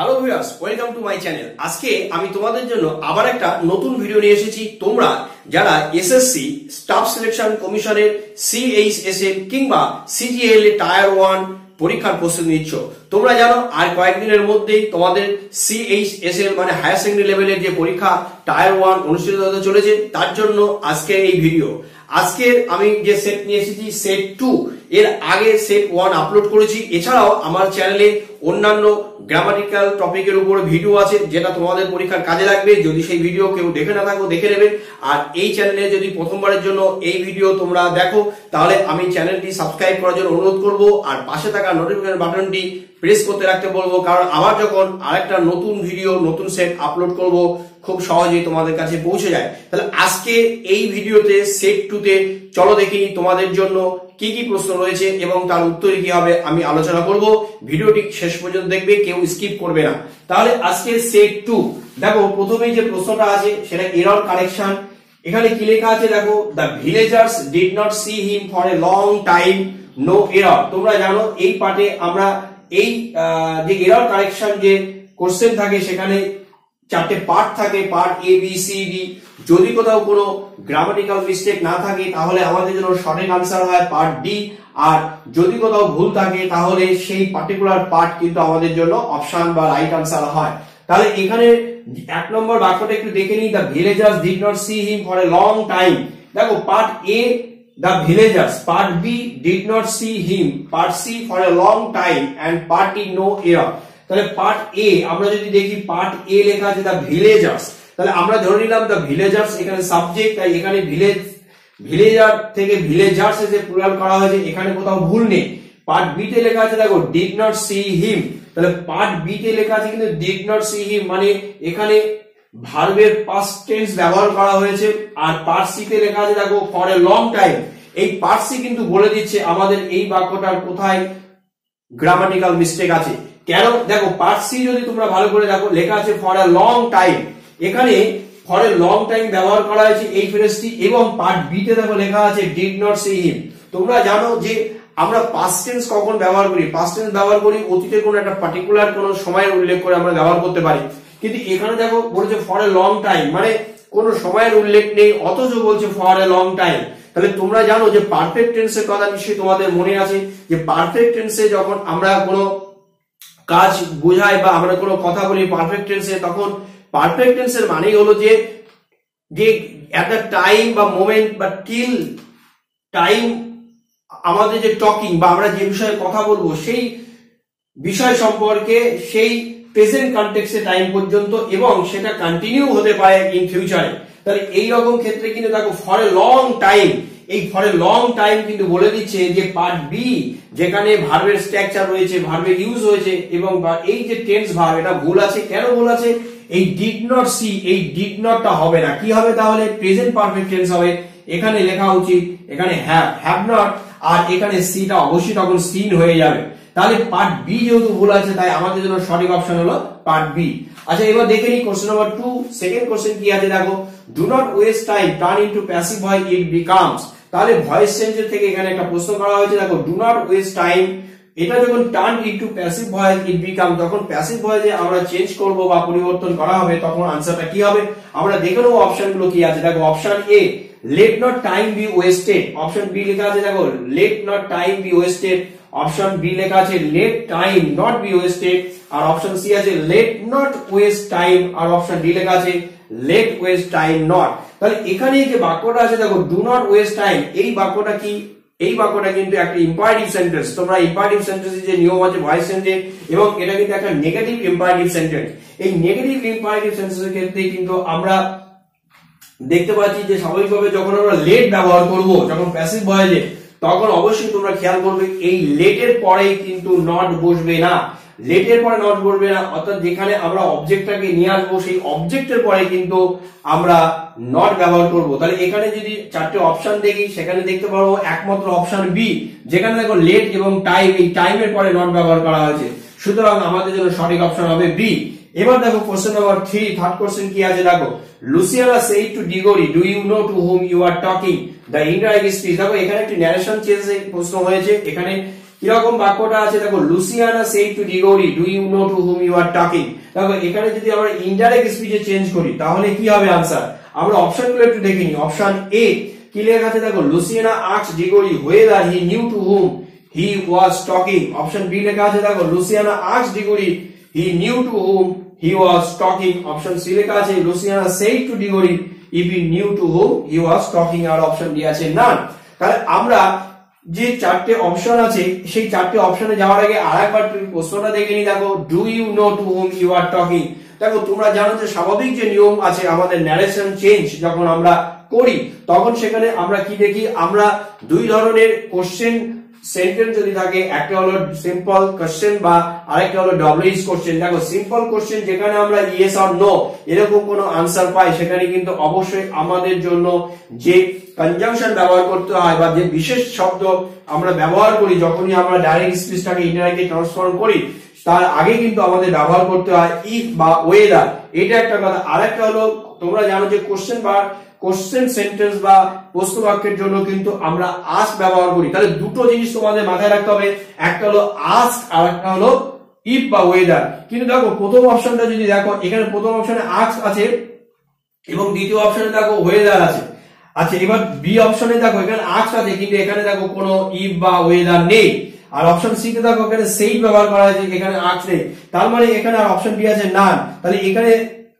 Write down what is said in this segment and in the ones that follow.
Hello viewers, welcome to my channel. আজকে আমি তোমাদের জন্য আবার একটা নতুন ভিডিও নিয়ে এসেছি। তোমরা যারা এসএসসি স্টাফ সিলেকশন কমিশনের সিএইচএসএল কিংবা সিজিএল টায়ার 1 পরীক্ষার প্রস্তুতি নিচ্ছ, তোমরা জানো আর কয়েকদিনের মধ্যেই তোমাদের সিএইচএসএল মানে হায়ার সেকেন্ডারি লেভেলের যে পরীক্ষা টায়ার 1 অনুষ্ঠিত হতে চলেছে। তার জন্য আজকে এই ভিডিও। আজকে আমি যে সেট নিয়ে এসেছি সেট 2, এর আগে সেট 1 আপলোড করেছি। এছাড়াও আমার চ্যানেলে অন্যান্য গ্রামাটিক্যাল টপিকের উপর ভিডিও আছে যেটা তোমাদের পরীক্ষার কাজে লাগবে। যদি সেই ভিডিও কেউ দেখে না থাকো দেখে নেবে। আর এই চ্যানেলে যদি প্রথমবারের জন্য এই ভিডিও তোমরা দেখো তাহলে আমি চ্যানেলটি সাবস্ক্রাইব করার জন্য অনুরোধ করব আর পাশে থাকা নোটিফিকেশন বাটনটি প্রেস করতে রাখতে বলবো, কারণ আবার যখন আরেকটা নতুন ভিডিও নতুন সেট আপলোড করব খুব সহজেই তোমাদের কাছে পৌঁছে যায়। তাহলে আজকে এই ভিডিওতে সেট 2 তে চলো দেখি তোমাদের জন্য কি কি প্রশ্ন রয়েছে এবং তার উত্তর কি হবে আমি আলোচনা করব। ভিডিওটি শেষ পর্যন্ত দেখবে, কেউ স্কিপ করবে না। তাহলে আজকে সেট 2 দেখো, প্রথমেই যে প্রশ্নটা আছে সেটা এরর কারেকশন। এখানে কি লেখা আছে দেখো, the villagers did not see him for a long time, no error. তোমরা জানো এই পার্টে আমরা এই যে এরর কারেকশন যে কোশ্চেন থাকে সেখানে চারটে পার্ট থাকে, part A B C D. যদি কোথাও কোনো গ্রামাটিক্যাল মিস্টেক না থাকে তাহলে আমাদের জন্য সঠিক আনসার হয় পার্ট ডি, আর যদি কোথাও ভুল থাকে তাহলে সেই পার্টিকুলার পার্ট কিন্তু আমাদের জন্য অপশন বা রাইট আনসার হয়। তাহলে এখানে 1 নম্বর বাক্যটা একটু দেখে নিই, the villagers did not see him for a long time. দেখো part A the villagers, part B did not see him, part C for a long time and part D no error. তাহলে part A আমরা যদি দেখি, part এ লেখা আছে the villagers, তাহলে আমরা ধরে নিলাম দ্য ভিলেজার্স এখানে সাবজেক্ট, তাই এখানে ভিলেজার থেকে ভিলেজার্স এসে প্লুরাল করা হয়েছে, এখানে কোথাও ভুল নেই। পার্ট বি তে লেখা আছে দেখো ডিড নট সি হিম, তাহলে পার্ট বি তে লেখা আছে কিন্তু ডিড নট সি হিম মানে এখানে ভার্বের পাস্ট টেন্স ব্যবহার করা হয়েছে। আর পার্ট সি তে লেখা আছে দেখো ফর এ লং টাইম, এই পার্ট সি কিন্তু বলে দিচ্ছে আমাদের এই বাক্যটার কোথায় গ্রামাটিক্যাল মিস্টেক আছে। কেন? দেখো পার্ট সি যদি তোমরা ভালো করে দেখো লেখা আছে ফর এ লং টাইম, এখানে ফর এ লং টাইম ব্যবহার করা হয়েছে এই ফ্রেজটি। এবং পার্ট বি তে দেখো লেখা আছে ডিড নট সি হিম। তোমরা জানো যে আমরা পাস্ট টেন্স কখন ব্যবহার করি, পাস্ট টেন্স ব্যবহার করি অতীতের কোনো একটা পার্টিকুলার কোনো সময়ের উল্লেখ করে আমরা ব্যবহার করতে পারি। কিন্তু এখানে দেখো বলেছে ফর এ লং টাইম মানে কোনো সময়ের উল্লেখ নেই, অথচ বলছে ফর এ লং টাইম। তাহলে তোমরা জানো যে পারফেক্ট টেন্সের কথা নিশ্চয়ই তোমাদের মনে আছে, যে পারফেক্ট টেন্সে যখন আমরা কোনো কাজ বোঝাই বা আমরা কোনো কথা বলি পারফেক্ট টেন্সে, তখন পারফেক্ট টেন্সের মানেই হলো যে এট দ্য টাইম বা মোমেন্ট বা টিল টাইম আমাদের যে টকিং বা আমরা যে বিষয়ে কথা বলবো সেই বিষয় সম্পর্কে সেই প্রেজেন্ট কনটেক্সটে টাইম পর্যন্ত, এবং সেটা কন্টিনিউ হতে পারে ইন ফিউচারে। তাহলে এই রকম ক্ষেত্রে কিন্তু দেখো ফর এ লং টাইম, এই ফর এ লং টাইম কিন্তু বলে দিচ্ছে যে পার্ট বি যেখানে ভার্বের স্ট্রাকচার রয়েছে, ভার্বের ইউজ হয়েছে এবং এই যে টেন্স ভার্ব এটা ভুল আছে। কেন ভুল আছে? এই ডিড নট সি, এই ডিড নটটা হবে না, কি হবে তাহলে? প্রেজেন্ট পারফেক্ট টেন্স হবে। এখানে লেখা উচিত এখানে হ্যাভ নট, আর এখানে সিটা অবশ্যই তখন সিন হয়ে যাবে। তাহলে পার্ট বি যেহেতু ভুল আছে তাই আমাদের জন্য সঠিক অপশন হলো পার্ট বি। আচ্ছা এবার দেখে নিই কোশ্চেন নাম্বার 2, সেকেন্ড কোশ্চেন কি আছে দেখো, do not waste time turn into passive voice it becomes. তাহলে ভয়েস চেঞ্জের থেকে এখানে একটা প্রশ্ন করা হয়েছে দেখো, ডু নট ওয়েস্ট টাইম এটা যখন টার্ন ইনটু প্যাসিভ ভয়েস ইট বিকাম, তখন প্যাসিভ ভয়েসে আমরা চেঞ্জ করব বা পরিবর্তন করা হবে, তখন আনসারটা কি হবে আমরা দেখে নেব। অপশনগুলো কি আছে দেখো, option A let not time be wasted, option B লেখা আছে দেখো let not time be wasted, option B লেখা আছে let time not be wasted, আর অপশন সি আছে let not waste time, আর অপশন ডি লেখা আছে let waste time not। তাহলে এখানে যে বাক্যটা আছে দেখো do not waste time, এই বাক্যটা কি? এই বাক্যটা কিন্তু একটা ইম্পারেটিভ সেন্টেন্স। তোমরা ইম্পারেটিভ সেন্টেন্সের যে নিয়ম আছে ভয়েস চেঞ্জে, এবং এটা কিন্তু একটা নেগেটিভ ইম্পারেটিভ সেন্টেন্স। এই নেগেটিভ ইম্পারেটিভ সেন্টেন্সের ক্ষেত্রে কিন্তু আমরা দেখতে পাচ্ছি যে স্বাভাবিকভাবে যখন আমরা লেট ব্যবহার করব যখন প্যাসিভ ভয়েসে, তখন অবশ্যই তোমরা খেয়াল করবে এই লেটের পরেই কিন্তু নট বসবে না, লেটের পরে নট বসবে না। অর্থাৎ যেখানে আমরা অবজেক্টটাকে নিয়ে আসবো সেই অবজেক্টের পরে কিন্তু আমরা নট ব্যবহার করব। তাহলে এখানে যদি চারটে অপশন দেখি সেখানে দেখতে পারবো একমাত্র অপশন বি, যেখানে দেখো লেট এবং টাইম, এই টাইমের পরে নট ব্যবহার করা হয়েছে। সুতরাং আমাদের জন্য সঠিক অপশন হবে বি। এবার দেখো কোশ্চেন নাম্বার 3, থার্ড কোশ্চেন কি আছে দেখো, Luciana said to Diggory do you know to whom you are talking, the indirect speech. দেখো এখানে একটি ন্যারেশন চেঞ্জে প্রশ্ন হয়েছে, এখানে কিরকম বাক্যটা আছে দেখো, Luciana said to Diggory, do you know to whom you are talking. দেখো এখানে যদি আমরা ইনডাইরেক্ট স্পিচে চেঞ্জ করি তাহলে কি হবে আনসার? আমরা অপশনগুলো একটু দেখে নিই। অপশন এ কি লেখা আছে দেখো, Luciana asked Diggory whether he knew to whom he was talking। Option B লেখা আছে দেখো, Luciana asked Diggory he knew to whom he was talking। Option C লেখা আছে, Luciana said to Diggory if he knew to whom he was talking। আর option D আছে none. তাহলে আমরা যে চারটে অপশন আছে সেই চারটে অপশনে যাওয়ার আগে আরেকবার প্রশ্নটা দেখে নি। দেখো, do you know to whom you are talking. দেখো তোমরা জানো যে স্বাভাবিক যে নিয়ম আছে আমাদের ন্যারেশন চেঞ্জ যখন আমরা করি তখন সেখানে আমরা কি দেখি, আমরা দুই ধরনের কোশ্চেন সেন্টেন্স যদি থাকে, একটা হলো সিম্পল কোশ্চেন বা আরেকটা হলো ডব্লিউএইচ কোশ্চেন। দেখো সিম্পল কোশ্চেন যেখানে আমরা ইয়েস অর নো এরকম কোনো আনসার পাই সেখানে কিন্তু অবশ্যই আমাদের জন্য যে কনজাংশন ব্যবহার করতে হয় বা যে বিশেষ শব্দ আমরা ব্যবহার করি যখনই আমরা ডাইরেক্ট স্পিচটাকে ইনডাইরেক্টলি ট্রান্সফর্ম করি তার আগে কিন্তু আমাদের ব্যবহার করতে হয় ইফ বা ওয়েদার। এটা একটা কথা। আরেকটা হলো তোমরা জানো যে কোশ্চেন সেন্টেন্স বা প্রশ্ন বাক্যের জন্য কিন্তু আমরা আস্ক ব্যবহার করি। তাহলে দুটো জিনিস তোমাদের মাথায় রাখতে হবে, একটা হলো আস্ক আর একটা হলো ইফ বা ওয়েদার। কিন্তু দেখো প্রথম অপশনটা যদি দেখো, এখানে প্রথম অপশনে আস্ক আছে এবং দ্বিতীয় অপশনে দেখো ওয়েদার আছে। আচ্ছা এবার বি অপশনে দেখো এখানে আস্ক আছে কিন্তু এখানে দেখো কোনো ইফ বা ওয়েদার নেই। আর অপশন সি তে দেখো এখানে সেই ব্যবহার করা হয়েছে, এখানে আস্ক নেই। তার মানে এখানে আর অপশন বি আছে নান। তাহলে এখানে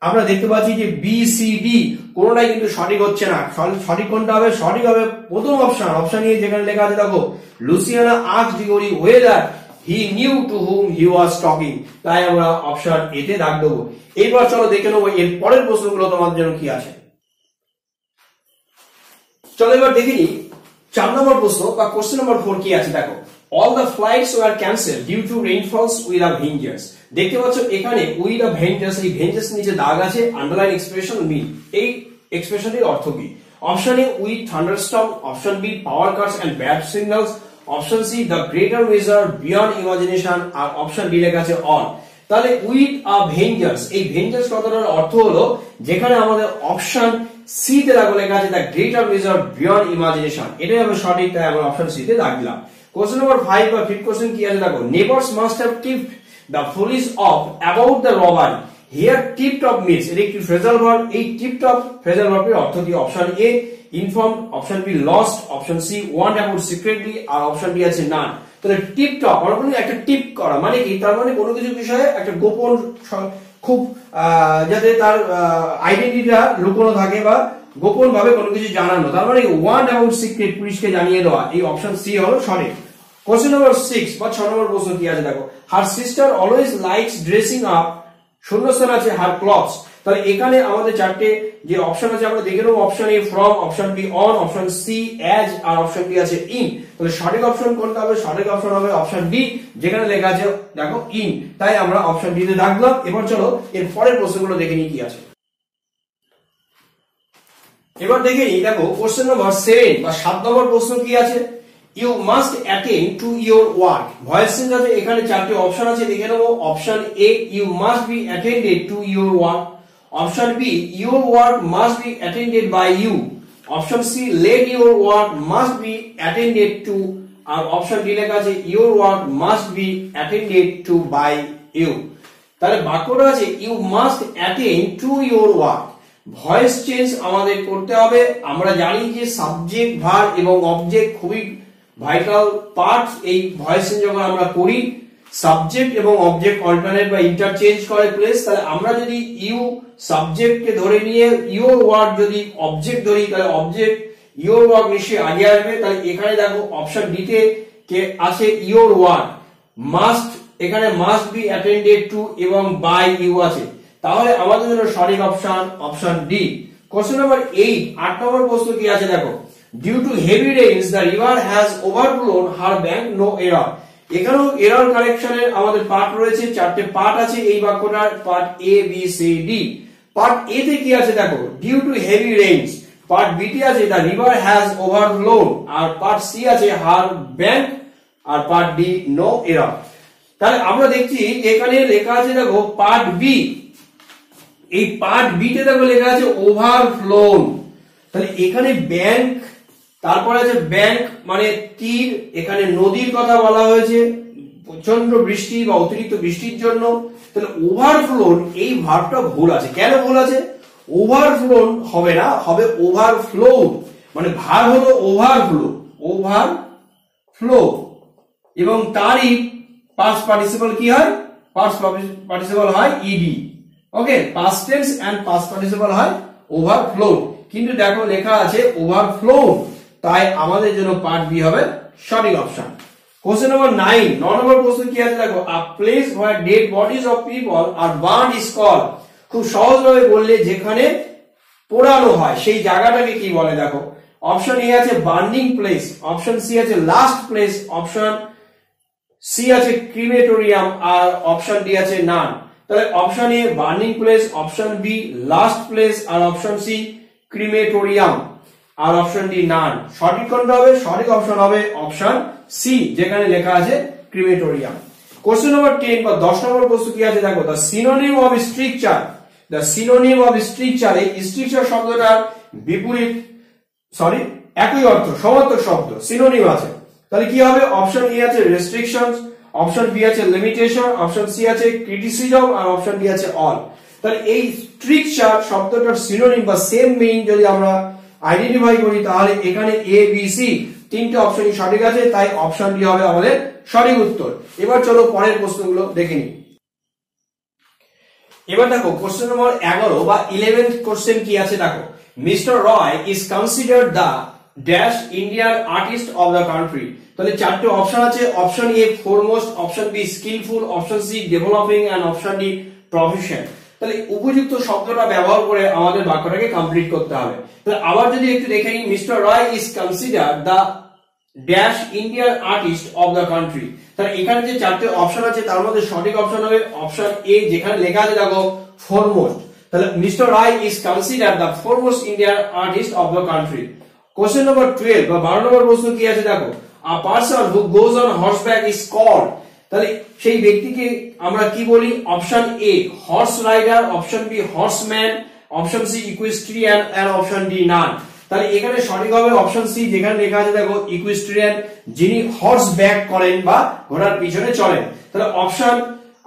আমরা দেখতে পাচ্ছি যে বি সি ডি কোনটাই কিন্তু সঠিক হচ্ছে না। সঠিক কোনটা হবে? সঠিক হবে প্রথম অপশন এ যেখানে লেখা আছে দেখো, Luciana asked Diggory whether he knew to whom he was talking। তাই আমরা অপশন এ তে দাগ দেবো। এরপর চলো দেখে নেবো এর পরের প্রশ্নগুলো তোমাদের জন্য কি আছে। চলো এবার দেখে নিই 4 নম্বর প্রশ্ন বা কোশ্চেন নম্বর 4 কি আছে। দেখো, all the flights were cancelled due to rainfalls with a vengeance। দেখতে পাচ্ছ এখানে উইথ আ ভেঞ্জাস, এই ভেঞ্জাস নিচে দাগ আছে, আন্ডারলাইন এক্সপ্রেশন মিন। এই এক্সপ্রেশনটির অর্থ কি? Option A with thunderstorm, option B power cuts and bad signals, option C the greater wager beyond imagination, আর অপশন ডি লেখা আছে অন। তাহলে উইথ আ ভেঞ্জাস, এই ভেঞ্জাস কথাটার অর্থ হলো যেখানে আমাদের অপশন সি তে লেখা আছে the greater wager beyond imagination, এটাই হবে সঠিক। তাই আমরা অপশন সি তে দাগ দিলাম। কোশ্চেন নম্বর 5 বা 5th কোশ্চেন কি আছে দেখো, neighbours must have tipped the police off about the robbery। here tipped off means এটা একটি ফ্রেজাল ভার্ব। এই tipped off ফ্রেজাল ভার্বের অর্থ কি? Option A inform, option B lost, option C went about secretly, আর অপশন ডি আছে none. তাহলে tipped off মানে একটা টিপ করা মানে কি? তার মানে কোনো কিছু বিষয়ে একটা গোপন, খুব যাতে তার আইডেন্টিটিটা লুকোনো থাকে বা গোপন ভাবে কোনো কিছু জানানো, তার মানে ওয়ান্ট অ্যাবাউট সিক্রেট, পুলিশকে জানিয়ে দেওয়া। এই অপশন সি হলো সঠিক। কোশ্চেন নম্বর 6 বা 6 নম্বর প্রশ্ন কি আছে দেখো, her sister always likes dressing up, শূন্যস্থান আছে হার ক্লথস। তাহলে এখানে আমাদের চারটে যে অপশন আছে আমরা দেখে নেবো। Option A from, option B on, option C as, আর অপশন ডি আছে ইন। তাহলে সঠিক অপশন কোনটা হবে? সঠিক অপশন হবে অপশন ডি যেখানে লেখা আছে দেখো ইন। তাই আমরা অপশন ডি তে রাখলাম। এবার চলো এর পরের প্রশ্নগুলো দেখে নিই কি আছে। এবার দেখে নিই দেখো কোশ্চেন নম্বর 7 বা 7 নম্বর প্রশ্ন কি আছে, you must attend to your work। Voice change আছে, এখানে চারটি অপশন আছে দেখে নেবো। Option A you must be attended to your work, option B your work must be attended by you, option C let your work must be attended to, আর option D লেখা আছে your work must be attended to by you। তাহলে বাক্যটা আছে you must attend to your work। Voice change আমাদের করতে হবে। আমরা জানি যে সাবজেক্ট, ভার্ব এবং অবজেক্ট খুবই ভাইটাল পার্ট এই ভয়েস চেঞ্জ যখন আমরা করি। সাবজেক্ট এবং অবজেক্ট অল্টারনেট বা ইন্টারচেঞ্জ করে প্লেস। তাহলে আমরা যদি ইউ সাবজেক্টকে ধরে নিয়ে ইওর ওয়ার্ক যদি অবজেক্ট ধরি তাহলে অবজেক্ট ইওর ওয়ার্ক নিশ্চয়ই আগে আসবে। তাহলে এখানে দেখো অপশন ডি তে কে আছে ইওর ওয়ার্ক, মাস্ট, এখানে মাস্ট বি অ্যাটেন্ডেড টু এবং বাই ইউ আছে। তাহলে আমাদের জন্য সঠিক option option D. Question number 8 8 নম্বর প্রশ্ন কি আছে দেখো, due to heavy rains the river has overflown her bank, no error. এখানেও এরর কারেকশনের আমাদের পার্ট রয়েছে, চারটে পার্ট আছে এই বাক্যটার, part A B C D. Part A তে কি আছে দেখো, due to heavy rains. Part B তে আছে দ্য রিভার হ্যাজ ওভারফ্লোন, আর পার্ট সি আছে হার ব্যাংক, আর পার্ট ডি নো এরর। তাহলে আমরা দেখছি এখানে লেখা আছে দেখো পার্ট বি, এই পার্ট বি তে দেখো লেখা আছে ওভারফ্লোন। তাহলে এখানে ব্যাংক তারপরে আছে ব্যাংক মানে তীর, এখানে নদীর কথা বলা হয়েছে প্রচন্ড বৃষ্টি বা অতিরিক্ত বৃষ্টির জন্য। তাহলে ওভারফ্লোন এই ভার্বটা ভুল আছে। কেন ভুল আছে? ওভারফ্লোন হবে না, হবে ওভারফ্লো, মানে ভার হলো ওভারফ্লো, ওভারফ্লো, এবং তারই পাস্ট পার্টিসিপল কি হয়? পাস্ট পার্টিসিপল হয় ED. Okay, past tense and past participle হয় ওভারফ্লো, কিন্তু দেখো লেখা আছে ওভারফ্লো, তাই আমাদের জন্য পার্ট বি হবে সঠিক অপশন। কোশ্চেন নাম্বার 9, 9 নম্বর প্রশ্ন কি আছে দেখো, a place where dead bodies of people are burned is called. খুব সহজভাবে বললে যেখানে পোড়ানো হয় সেই জায়গাটাকে কি বলে? দেখো অপশন এ আছে বার্নিং প্লেস, অপশন সি আছে লাস্ট প্লেস, অপশন সি আছে ক্রিমেটোরিয়াম, আর অপশন ডি আছে নান। তাহলে option A burning place, option B last place, আর অপশন সি ক্রিমেটোরিয়াম, আর অপশন ডি নান। সঠিক কোনটা হবে? সঠিক অপশন হবে অপশন সি, যেখানে লেখা আছে ক্রিমেটোরিয়াম। কোশ্চেন নাম্বার 10 বা 10 নম্বর প্রশ্ন কি আছে দেখো, the synonym of stricture, the synonym of stricture, এই স্ট্রিকচার শব্দটার বিপরীত একই অর্থ, সমার্থক শব্দ, সিনোনিম আছে। তাহলে কি হবে? অপশন এ আছে রেস্ট্রিকশনস, অপশন বি আছে লিমিটেশন, অপশন সি আছে ক্রিটিসিজম, আর অপশন ডি আছে অল। তাহলে এই স্ট্রিকচার শব্দটার সিনোনিম বা সেম মিনিং যদি আমরা আইডেন্টিফাই করি, তাহলে এখানে এ বি সি তিনটে অপশনই সঠিক আছে, তাই অপশন ডি হবে আমাদের সঠিক উত্তর। এবার চলো পরের প্রশ্নগুলো দেখে নিই। এবার দেখো কোশ্চেন নম্বর 11 বা 11th কোশ্চেন কি আছে দেখো, mister Roy is considered the dash Indian artist of the country. তাহলে চারটে অপশন আছে, option A foremost, option B skillful, option C developing, and option D profession. তাহলে উপযুক্ত শব্দটা ব্যবহার করে আমাদের বাক্যটাকে কমপ্লিট করতে হবে। তাহলে আবার যদি একটু দেখে নিই, mister Roy is considered the dash Indian artist of the country. তাহলে এখানে যে চারটে অপশন আছে তার মধ্যে সঠিক অপশন হবে অপশন এ, যেখানে লেখা আছে দেখো ফোরমোস্ট। তাহলে mister Roy is considered the foremost Indian artist of the country. Question number 12 বা 12 নম্বর প্রশ্ন কি আছে দেখো, a person who goes on horseback is called. তাহলে সেই ব্যক্তিকে আমরা কি বলি? Option A horse rider, option B horseman, option C equestrian, and option D none. তাহলে এখানে সঠিক হবে অপশন সি, যেখানে লেখা আছে দেখো ইকুইস্ট্রিয়ান, যিনি হর্স ব্যাক করেন বা ঘোড়ার পিছনে চলেন। তাহলে অপশন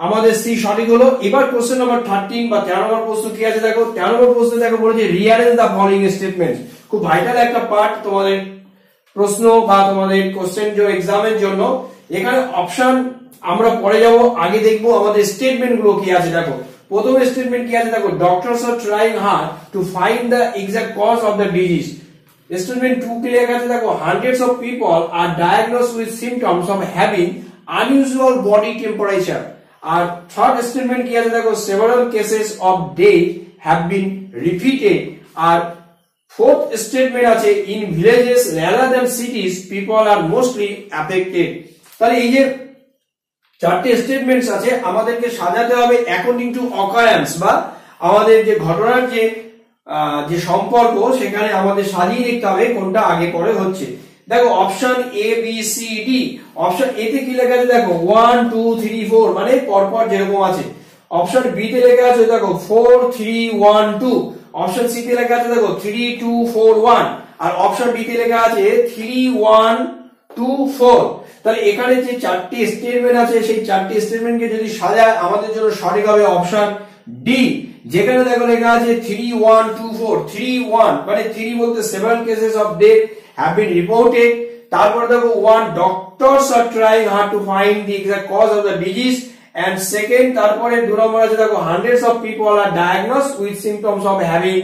আমাদের সি সঠিক হলো। এবার কোশ্চেন নাম্বার 13 বা 13 নম্বর প্রশ্ন কি আছে দেখো, 13 নম্বর প্রশ্ন দেখো বলেছে রিঅ্যারেঞ্জ দ্য ফলোইং স্টেটমেন্টস। খুব ভাইটাল একটা পার্ট তোমাদের প্রশ্ন বা তোমাদের কোশ্চেন যে এক্সামের জন্য। এখানে অপশন আমরা পরে যাব, আগে দেখবো আমাদের স্টেটমেন্ট গুলো কি আছে দেখো। প্রথম স্টেটমেন্ট কি আছে দেখো, doctors are trying hard to find the exact cause of the disease. Statement 2 কি লেখা আছে দেখো, hundreds of people are diagnosed with symptoms of having unusual body temperature. আর থার্ড স্টেটমেন্ট কি আছে দেখো, several cases of death have been repeated. আর fourth statement আছে in villages rather than cities people are mostly affected. তাহলে এই যে চারটি স্টেটমেন্টস আছে আমাদেরকে সাজাতে হবে অ্যাকর্ডিং টু অকারেন্স, বা আমাদের যে ঘটনার যে সম্পর্ক সেখানে আমাদের সাজিয়ে দেখতে হবে কোনটা আগে পরে হচ্ছে। দেখো option A B C D, option A তে কি লেখা আছে দেখো 1 2 3 4 মানে পরপর যেরকম আছে। অপশন বি তে লেখা আছে দেখো 4 3 1 2, অপশন সি তে লেখা আছে দেখো 3 2 4 1, আর অপশন ডি তে লেখা আছে 3 1 2 4। তাহলে এখানে যে চারটি স্টেটমেন্ট আছে সেই চারটি স্টেটমেন্টকে যদি সাজায় আমাদের জন্য সঠিক হবে অপশন ডি, যেখানে দেখো লেখা আছে 3 1 2 4, 3 1 মানে 3 বলতে several cases of death have been reported. তারপর দেখো 1 doctors are trying hard to find the exact cause of the disease, and second তারপরে 2 নম্বর আছে দেখো hundreds of people are diagnosed with symptoms of having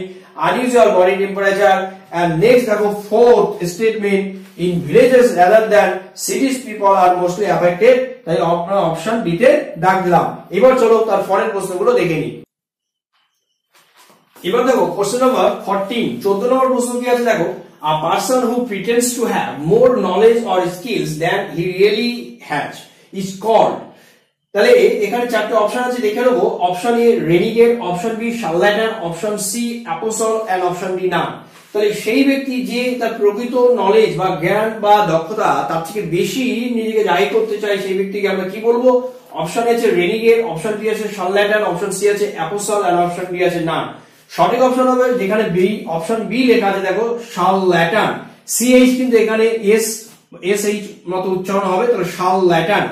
unusual body temperature, and next দেখো fourth statement in villages rather than cities people are mostly affected। তাই আমরা option D তে দাগ দিলাম। এবার চলো তার পরের প্রশ্নগুলো দেখে নিই। এবার দেখো কোশ্চেন নাম্বার 14, 14 নম্বর প্রশ্ন কি আছে দেখো, a person who pretends to have more knowledge or skills than he really has is called। তাহলে এখানে চারটি অপশন আছে, দেখে নেবো। Option A renegade, option B charlatan, option C apostle, and option D none. তাহলে সেই ব্যক্তি যে তার প্রকৃত নলেজ বা জ্ঞান বা দক্ষতা তার থেকে বেশি নিজেকে জাহির করতে চায়, সেই ব্যক্তিকে আমরা কি বলবো? অপশন এ আছে রেনিগেড, অপশন বি আছে শার্লাটান, অপশন সি আছে অ্যাপোস্টল, এন্ড অপশন ডি আছে নান। সঠিক অপশন হবে যেখানে বি, অপশন বি লেখা আছে দেখো শার্লাটান। সিএইচ কিন্তু এখানে এসএইচ মতো উচ্চারণ হবে, তাহলে শাল ল্যাটার্ন।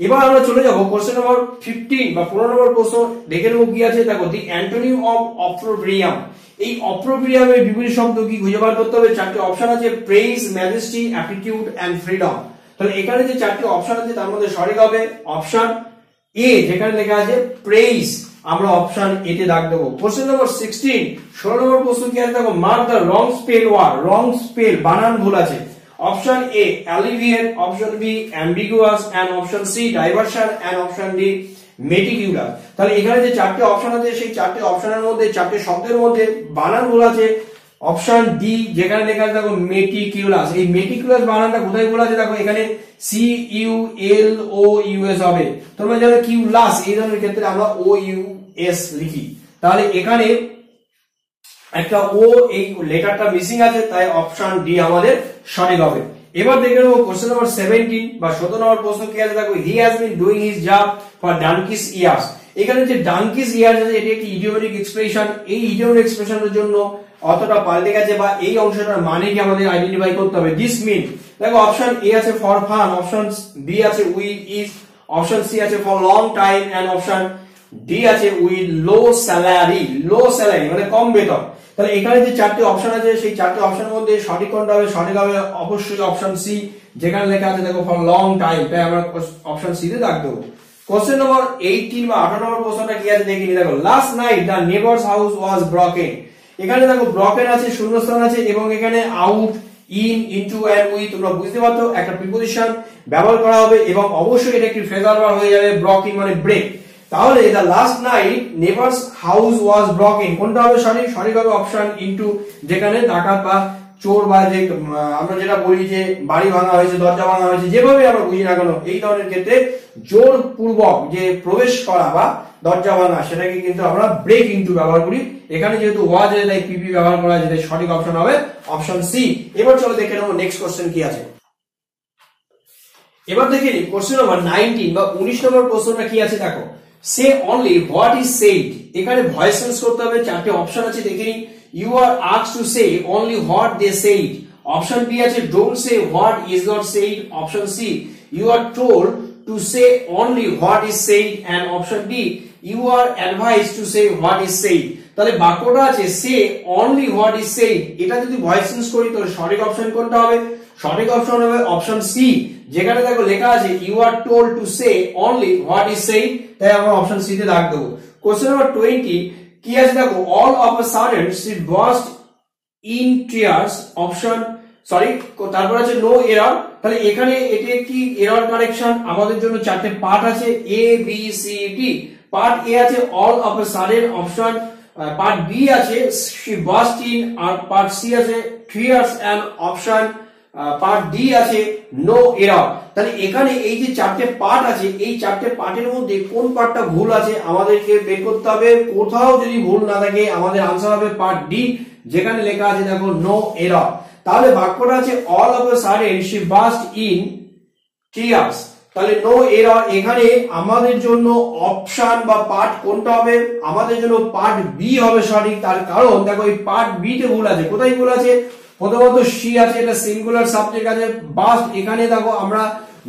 এবার আমরা চলে যাবো কোশ্চেন নম্বর 15 বা 15 নম্বর প্রশ্ন। দেখে নেবো কি আছে। দেখো, দি অ্যান্টোনিম অফ অপ্রোব্রিয়াম। এই অপ্রোব্রিয়ামের বিপরীত শব্দ কি খুঁজে বার করতে হবে। চারটি অপশন আছে, praise, majesty, attitude and freedom. তাহলে এখানে যে চারটি অপশন আছে তার মধ্যে সঠিক হবে অপশন এ, যেখানে লেখা আছে প্রেইজ, আমরা অপশন এ তে দাগ দেবো। কোশ্চেন নম্বর 16, 16 নম্বর প্রশ্ন কি আছে। দেখো, mark the wrong spell word. Wrong spell বানান ভুল আছে। Option A alleviate, option B ambiguous, and option C diversion, and option D meticulous. তাহলে এখানে যে চারটি অপশন আছে সেই চারটি অপশনের মধ্যে চারটি শব্দের মধ্যে বানান ভুল আছে অপশন ডি, যেখানে লেখা আছে দেখো মেটিকিউলাস। এই মেটিকিউলাস বানানটা কোথায় ভুল আছে। দেখো, এখানে সি ইউ এল ও ইউ এস হবে। তোমরা জানো কিউলাস, এই ধরনের ক্ষেত্রে আমরা ও ইউ এস লিখি। তাহলে এখানে একটা ও এই লেটারটা মিসিং আছে, তাই অপশন ডি আমাদের সঠিক হবে। এবার দেখে নেবো কোশ্চেন নম্বর 17 বা 17 নম্বর প্রশ্ন কি আছে। দেখো, he has been doing his job for donkey's years. এখানে যে ডানকিস ইয়ার্স আছে এটি একটি ইডিওমেটিক এক্সপ্রেশন। এই ইডিওমেটিক এক্সপ্রেশনের জন্য অতটা পাল্টে গেছে বা এই অংশটার মানে কি আমাদের আইডেন্টিফাই করতে হবে। দিস মিন, দেখো অপশন এ আছে ফর ফান, অপশন বি আছে উইথ ইজ, অপশন সি আছে for long time, and option D আছে with low salary. Low salary মানে কম বেতন। তাহলে এখানে যে চারটি অপশন আছে সেই চারটি অপশনের মধ্যে সঠিক কোনটা হবে। সঠিক হবে অবশ্যই অপশন সি, যেখানে লেখা আছে দেখো ফর লং টাইম, তাই আমরা অপশন সি তে দাগ দেবো। কোশ্চেন নম্বর 18 বা 18 নম্বর প্রশ্নটা কি আছে দেখে নি। দেখো, last night the neighbours house was broken. এখানে দেখো ব্রকেন আছে, শূন্যস্থান আছে এবং এখানে out, in, into and with. তোমরা বুঝতে পারছো একটা প্রিপোজিশন ব্যবহার করা হবে এবং অবশ্যই এটা একটি ফ্রেজাল ভার্ব হয়ে যাবে। ব্রকিং মানে ব্রেক। তাহলে the last night neighbours house was broken, কোনটা হবে সঠিক। সঠিক হবে অপশন ইনটু, যেখানে ডাকাত বা চোর বা যে আমরা যেটা বলি যে বাড়ি ভাঙা হয়েছে, দরজা ভাঙা হয়েছে, যেভাবে আমরা বুঝি না কেন, এই ধরনের ক্ষেত্রে জোর পূর্বক যে প্রবেশ করা বা দরজা ভাঙা সেটাকে কিন্তু আমরা ব্রেক ইনটু ব্যবহার করি। এখানে যেহেতু ওয়াজ আছে তাই পিপি ব্যবহার করা আছে, তাই সঠিক অপশন হবে অপশন সি। এবার চলো দেখে নেবো নেক্সট কোশ্চেন কি আছে। এবার দেখে নিই কোশ্চেন নম্বর 19 বা 19 নম্বর প্রশ্নটা কি আছে। দেখো, say only what is said. এখানে ভয়েস চেঞ্জ করতে হবে। চারটি অপশন আছে দেখে নিই। You are asked to say only what they said. Option B আছে don't say what is not said. Option C you are told to say only what is said, and option D you are advised to say what is said. তাহলে বাক্যটা আছে say only what is said. এটা যদি voice change করি তাহলে সঠিক option কোনটা হবে। সঠিক অপশন হবে অপশন সি, যেখানে দেখো লেখা আছে you are told to say only what is said, তাই আমরা অপশন সি তে দাগ দেবো। কোশ্চেন নম্বর 20 কি আছে। দেখো, all of a sudden she burst in tears. Option sorry, তারপর আছে নো এরর। তাহলে এখানে এটি একটি এরর কারেকশন। আমাদের জন্য চারটে পার্ট আছে, A B C D. Part A আছে all of a sudden, option part B আছে শি বার্স্ট ইন, আর পার্ট সি আছে tears, and option part D আছে নো এরর। তাহলে এখানে এই যে চারটে পার্ট আছে এই চারটে পার্টের মধ্যে কোন পার্টটা ভুল আছে আমাদেরকে বের করতে হবে। কোথাও যদি ভুল না থাকে আমাদের আনসার হবে পার্ট ডি, যেখানে লেখা আছে দেখো নো এরর। তাহলে বাক্যটা আছে all of a sudden she burst in tears. তাহলে নো এরর। এখানে আমাদের জন্য অপশন বা পার্ট কোনটা হবে। আমাদের জন্য পার্ট বি হবে সঠিক। তার কারণ দেখো এই পার্ট বি তে ভুল আছে। কোথায় ভুল আছে। প্রথমত সি আছে, এটা সিঙ্গুলার সাবজেক্ট আছে। বাস্ট, এখানে দেখো আমরা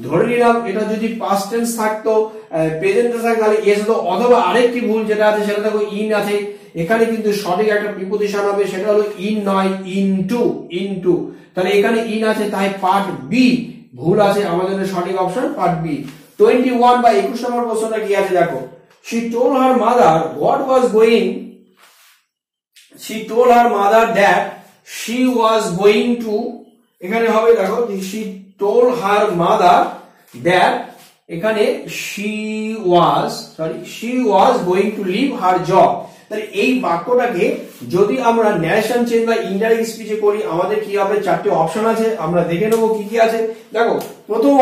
ধরে নিলাম এটা যদি পাস্ট টেন্স থাকতো, প্রেজেন্ট টেন্স থাকতো তাহলে এস হতো। অথবা আরেকটি ভুল যেটা আছে সেটা দেখো ইন আছে। এখানে কিন্তু সঠিক একটা প্রিপোজিশন হবে, সেটা হলো ইন নয় ইনটু। ইনটু, তাহলে এখানে ইন আছে, তাই পার্ট বি ভুল আছে। আমাদের সঠিক অপশন পার্ট বি। 21 বা 21 নম্বর প্রশ্নটা কি আছে। দেখো, she told her mother what was going. She told her mother that she was going to, এখানে হবে দেখো she told her mother that, এখানে she was going to leave her job। তাহলে এই বাক্যটাকে যদি আমরা ন্যারেশন চেঞ্জ বা ইনডাইরেক্ট স্পিচে করি আমাদের কি হবে। চারটি অপশন আছে, আমরা দেখে নেবো কি কি আছে। দেখো, প্রথম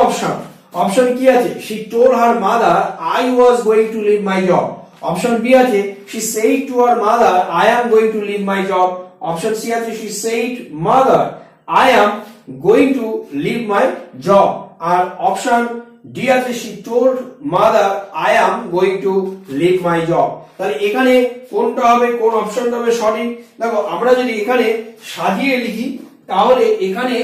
অপশন কি আছে। she told her mother I was going to leave my job। Option B আছে she said to her mother I am going to leave my job। Option C আছে she said mother I am going to leave my job। আর option D আছে she told mother I am going to leave my job। তাহলে এখানে কোনটা হবে, কোন অপশনটা হবে সঠিক। দেখো, আমরা যদি এখানে সাজিয়ে লিখি তাহলে এখানে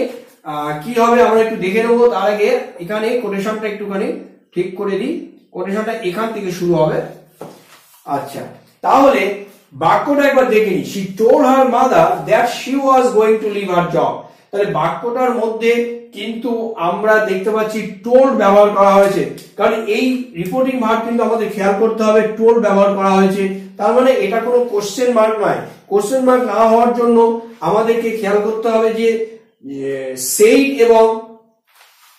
কি হবে আমরা একটু দেখে নেবো। তার আগে এখানে কোটেশনটা একটুখানি ঠিক করে দিই। কোটেশনটা এখান থেকে শুরু হবে। আচ্ছা, তাহলে বাক্যটা একবার দেখে নি। she told her mother that she was going to leave her job। তাহলে বাক্যটার মধ্যে কিন্তু আমরা দেখতে পাচ্ছি টোল্ড ব্যবহার করা হয়েছে, কারণ এই রিপোর্টিং ভার্ব কিন্তু আমাদের খেয়াল করতে হবে টোল্ড ব্যবহার করা হয়েছে। তার মানে এটা কোনো কোশ্চেন মার্ক নয়। কোশ্চেন মার্ক না হওয়ার জন্য আমাদেরকে খেয়াল করতে হবে যে সেই এবং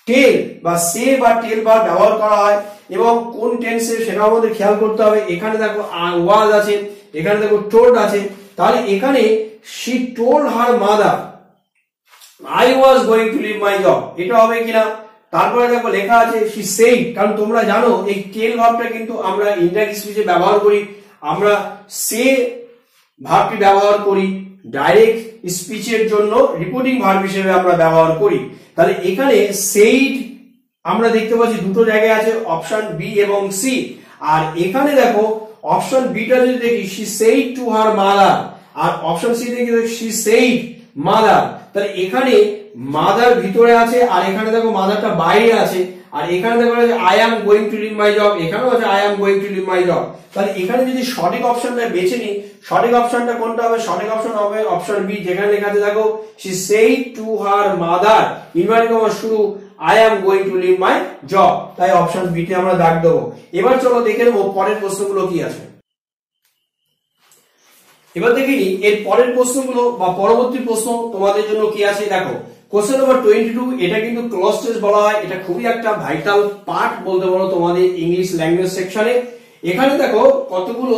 টেল বা সে বা টেল ভার্ব ব্যবহার করা হয় এবং কোন টেন্সে সেটা আমাদের খেয়াল করতে হবে। এখানে দেখো ওয়াজ আছে, এখানে দেখো টোল্ড আছে। তাহলে এখানে she told her mother I was going to leave my job, এটা হবে কিনা। তারপরে দেখো লেখা আছে she said, কারণ তোমরা জানো এই টেল ভার্বটা কিন্তু আমরা ইনডাইরেক্ট স্পিচে ব্যবহার করি, আমরা সে ভার্বটি ব্যবহার করি ডাইরেক্ট স্পিচের জন্য রিপোর্টিং ভার্ব হিসেবে আমরা ব্যবহার করি। তাহলে এখানে সেইড আমরা দেখতে পাচ্ছি দুটো জায়গায় আছে, অপশন বি এবং সি। আর এখানে দেখো অপশন বিটা যদি দেখি she said to her mother, আর অপশন সি দেখি she said mother। তাহলে এখানে মাদার ভিতরে আছে আর এখানে দেখো মাদারটা বাইরে আছে। আর এখানে দেখো I am going to leave my job, এখানেও আছে I am going to leave my job। তাহলে এখানে যদি সঠিক অপশনটা বেছে নিই, সঠিক অপশনটা কোনটা হবে? সঠিক অপশন হবে অপশন বি, যেখানে লেখা আছে দেখো she said to her mother inverted comma শুরু I am going to leave my job। তাই অপশন বি তে আমরা দাগ দেবো। এবার চলো দেখে নেবো পরের প্রশ্নগুলো কি আছে। এবার দেখে নিই এর পরের প্রশ্নগুলো বা পরবর্তী প্রশ্ন তোমাদের জন্য কি আছে। দেখো কোশ্চেন নাম্বার 22, এটা কিন্তু ক্লজ টেস্ট বলা হয়, এটা খুবই একটা ভাইটাল পার্ট বলতে পারো তোমাদের ইংলিশ ল্যাঙ্গুয়েজ সেকশনে। এখানে দেখো কতগুলো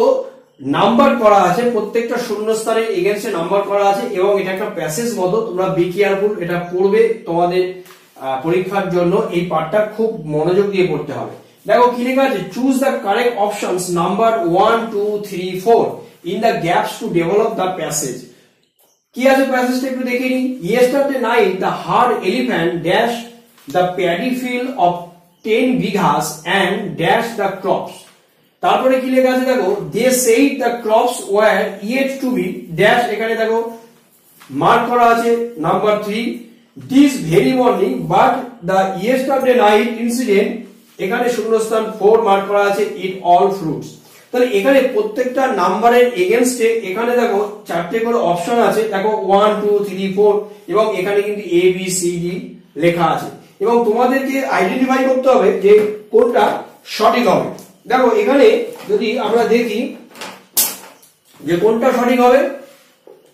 নাম্বার করা আছে, প্রত্যেকটা শূন্যস্থানের এগেইনস্টে নাম্বার করা আছে এবং এটা একটা প্যাসেজ মতো, তোমরা বি কেয়ারফুল, এটা পড়বে তোমাদের পরীক্ষার জন্য এই পার্টটা খুব মনোযোগ দিয়ে পড়তে হবে। দেখো কি লেখা আছে, choose the correct options number 1 2 3 4 in the gaps to develop the passage। কি আছে প্যাসেজটা একটু দেখে নিই। yesterday night the herd elephant dash the paddy field of 10 bighas and dash the crops। তারপরে কি লেখা আছে দেখো, they said the crops were yet to be dash, এখানে দেখো মার্ক করা আছে number 3 this very morning but the yesterday night incident, এখানে শূন্যস্থান 4 মার্ক করা আছে eat all fruits। তাহলে এখানে প্রত্যেকটা নাম্বারের এগেইনস্টে এখানে দেখো চারটে করে অপশন আছে, দেখো 1 2 3 4 এবং এখানে কিন্তু এ বি সি ডি লেখা আছে এবং তোমাদেরকে আইডেন্টিফাই করতে হবে যে কোনটা সঠিক হবে। দেখো এখানে যদি আমরা দেখি যে কোনটা সঠিক হবে,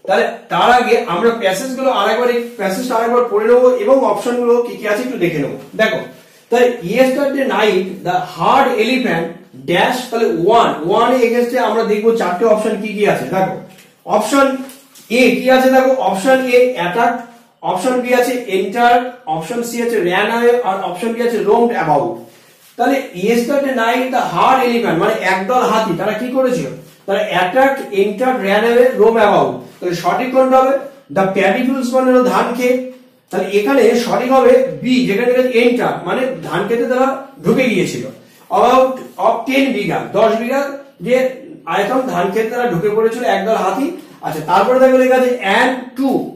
তাহলে তার আগে আমরা প্যাসেজগুলো আরেকবার পড়ে নেবো এবং অপশনগুলো কি কি আছে একটু দেখে নেবো। দেখো তাহলে yesterday night the herd elephant dash, তাহলে 1 এগেইনস্টে আমরা দেখবো চারটে অপশন কি কি আছে। দেখো অপশন এ কি আছে, দেখো option A attack, option B আছে এন্টার, অপশন সি আছে র্যান অ্যাওয়ে আর অপশন ডি আছে রোমড অ্যাবাউট। তাহলে yesterday night the herd elephant মানে একদল হাতি, তারা কি করেছিল, তারা attack enter ran away roam about. তাহলে সঠিক কোনটা হবে, দ্য প্যাডি ফিল্ডস মানে হলো ধান ক্ষেত। তাহলে এখানে সঠিক হবে বি, যেখানে এন্টার মানে ধান খেতে তারা ঢুকে গিয়েছিল। about of 10 বিঘা 10 বিঘা যে আয়তন ধান ক্ষেত তারা ঢুকে পড়েছিল একদল হাতি। আচ্ছা তারপরে দেখো লেখা আছে and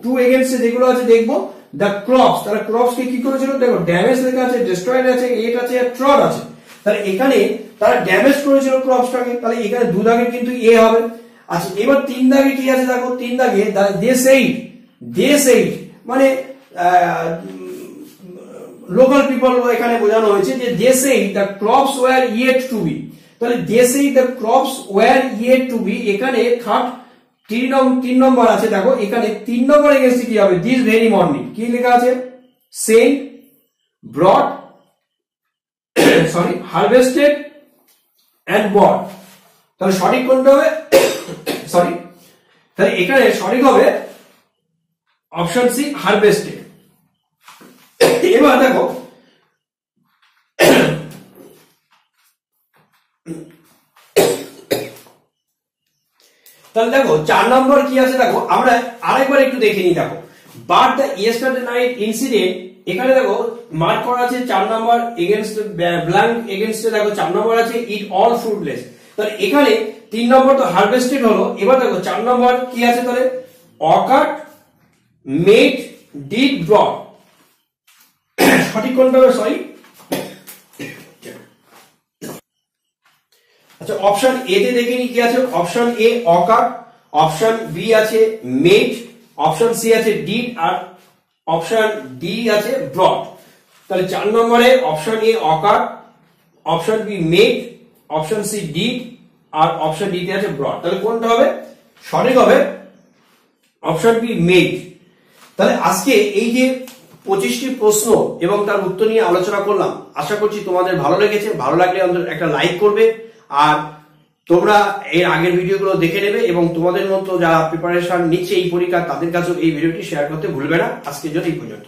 টু এগেইনস্টে যেগুলো আছে দেখবো the crops, তারা ক্রপস কে কি করেছিল, দেখো ড্যামেজ লেখা আছে, ডিস্ট্রয়েড আছে, এট আছে, ট্রড আছে। তাহলে এখানে তারা ড্যামেজ করেছিল ক্রপসটাকে, তাহলে এখানে 2 দাগের কিন্তু এ হবে। আচ্ছা এবার 3 দাগে কি আছে, দেখো 3 দাগে they said মানে লোকাল পিপল এখানে বোঝানো হয়েছে যে they said the crops were yet to be। তাহলে they said the crops were yet to be, এখানে থার্ড 3 নম্বর আছে। দেখো এখানে 3 নম্বর এগেইনস্টে কি হবে, this very morning কি লেখা আছে, sent brought harvested and bought। তাহলে সঠিক কোনটা হবে, তাহলে এখানে সঠিক হবে অপশন সি হারভেস্টেড। এবার দেখো তাহলে দেখো 4 নম্বর কি আছে, দেখো আমরা আরেকবার একটু দেখে নিই। দেখো but the yesterday night incident, এখানে দেখো মার্ক করা আছে 4 নম্বর এগেইনস্ট ব্ল্যাঙ্ক এগেইনস্টে দেখো 4 নম্বর আছে eat all fruitless। তাহলে এখানে 3 নম্বর তো হারভেস্টেড হলো। এবার দেখো 4 নম্বর কি আছে, তাহলে occurred made ডিড ব্রড। সঠিক কোনটা হবে? সরি, আচ্ছা অপশন এ তে দেখে নি কি আছে। Option A occur, option B আছে মেড, অপশন সি আছে ডিড, আর অপশন ডি আছে ব্রড। তাহলে 4 নম্বরে option A occur, option B made, option C did, আর অপশন ডি তে আছে ব্রড। তাহলে কোনটা হবে? সঠিক হবে অপশন বি মেড। তাহলে আজকে এই যে 25টি প্রশ্ন এবং তার উত্তর নিয়ে আলোচনা করলাম, আশা করছি তোমাদের ভালো লেগেছে। ভালো লাগলে অন্তত একটা লাইক করবে, আর তোমরা এর আগের ভিডিওগুলো দেখে নেবে এবং তোমাদের মতো যারা প্রিপারেশন নিচ্ছে এই পরীক্ষা তাদের কাছেও এই ভিডিওটি শেয়ার করতে ভুলবে না। আজকের জন্য এই পর্যন্ত।